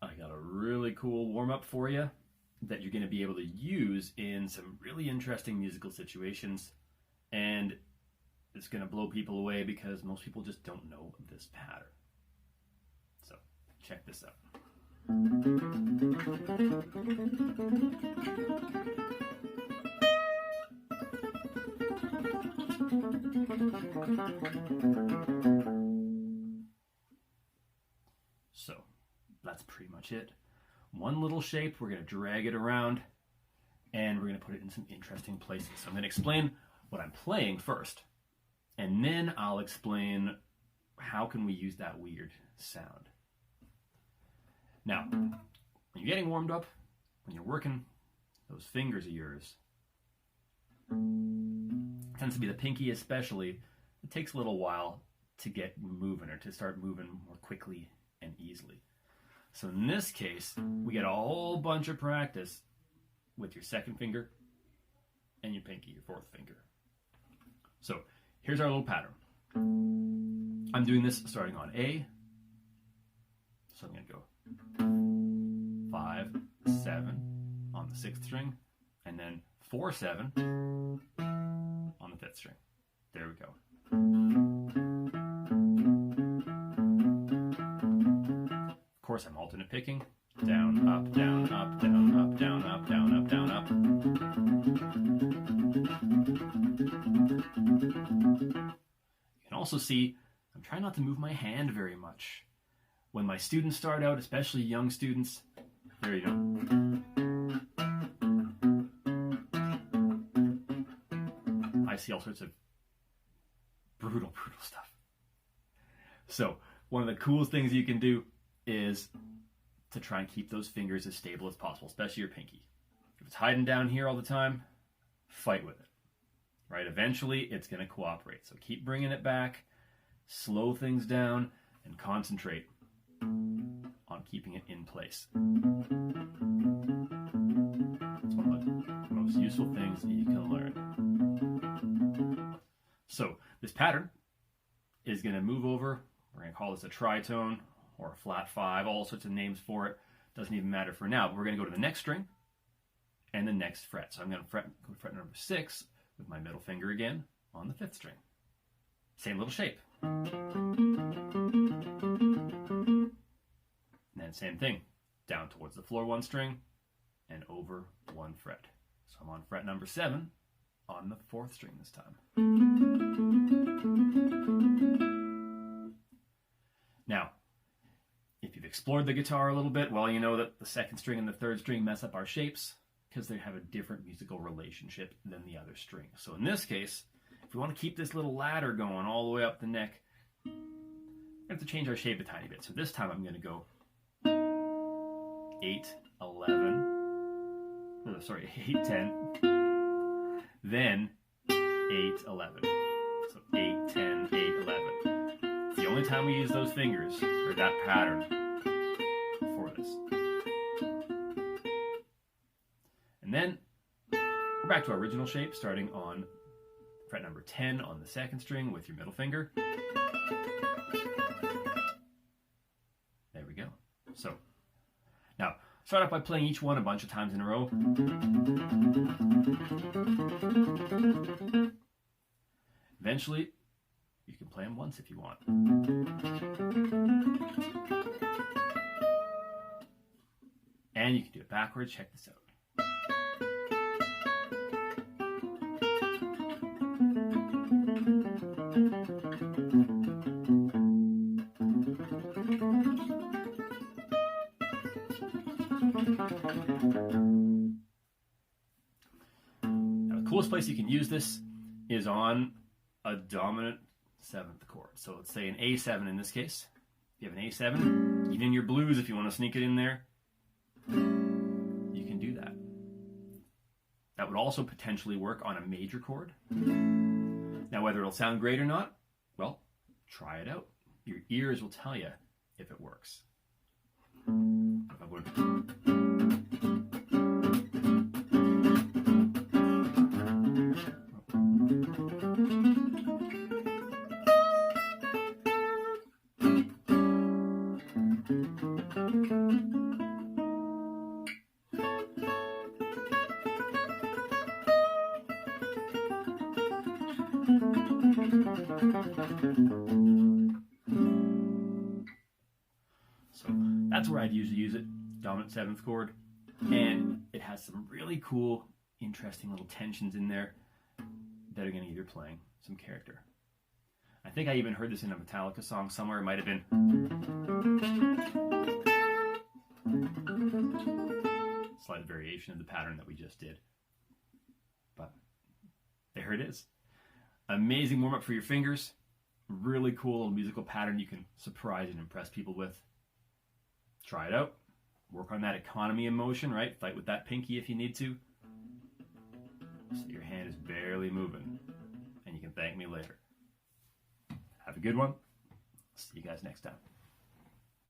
I got a really cool warm-up for you that you're going to be able to use in some really interesting musical situations, and it's going to blow people away because most people just don't know this pattern. So check this out. So that's pretty much it. One little shape, we're going to drag it around and we're going to put it in some interesting places. So I'm going to explain what I'm playing first, and then I'll explain how can we use that weird sound. Now, when you're getting warmed up, when you're working, those fingers of yours, it tends to be the pinky especially, it takes a little while to get moving or to start moving more quickly and easily. So in this case, we get a whole bunch of practice with your second finger and your pinky, your fourth finger. So here's our little pattern. I'm doing this starting on A. So I'm going to go 5, 7 on the 6th string, and then 4, 7 on the 5th string. There we go. Of course, I'm alternate picking. Down, up, down, up, down, up, down, up, down, up, down, up. You can also see I'm trying not to move my hand very much. When my students start out, especially young students, there you go. I see all sorts of brutal stuff. So one of the coolest things you can do is to try and keep those fingers as stable as possible, especially your pinky. If it's hiding down here all the time, fight with it, right? Eventually, it's going to cooperate. So keep bringing it back, slow things down, and concentrate on keeping it in place. It's one of the most useful things that you can learn. So this pattern is going to move over. We're going to call this a tritone or a flat 5, all sorts of names for it. Doesn't even matter for now, but we're going to go to the next string and the next fret. So I'm going to go to fret number 6 with my middle finger again on the 5th string. Same little shape. And then same thing, down towards the floor 1 string and over 1 fret. So I'm on fret number 7 on the 4th string this time. Now, if you've explored the guitar a little bit, well, you know that the 2nd string and the 3rd string mess up our shapes because they have a different musical relationship than the other strings. So in this case, if we want to keep this little ladder going all the way up the neck, we have to change our shape a tiny bit. So this time I'm going to go 8, 11, 8, 10, then 8, 11. So 8, 10, 8, 11. It's the only time we use those fingers, or that pattern, for this. And then we're back to our original shape, starting on fret number 10 on the 2nd string with your middle finger. There we go. So now start off by playing each one a bunch of times in a row. Eventually, you can play them once if you want. And you can do it backwards. Check this out. Now, the coolest place you can use this is on a dominant 7th chord. So let's say an A7 in this case. If you have an A7, even in your blues, if you want to sneak it in there, you can do that. That would also potentially work on a major chord. Now, whether it'll sound great or not, well, try it out. Your ears will tell you if it works. If I would. So that's where I'd usually use it, dominant 7th chord. And it has some really cool, interesting little tensions in there that are going to give your playing some character. I think I even heard this in a Metallica song somewhere. It might have been slight variation of the pattern that we just did. But there it is. Amazing warm-up for your fingers. Really cool little musical pattern you can surprise and impress people with. Try it out. Work on that economy of motion, right? Fight with that pinky if you need to. So your hand is barely moving. And you can thank me later. Have a good one. See you guys next time.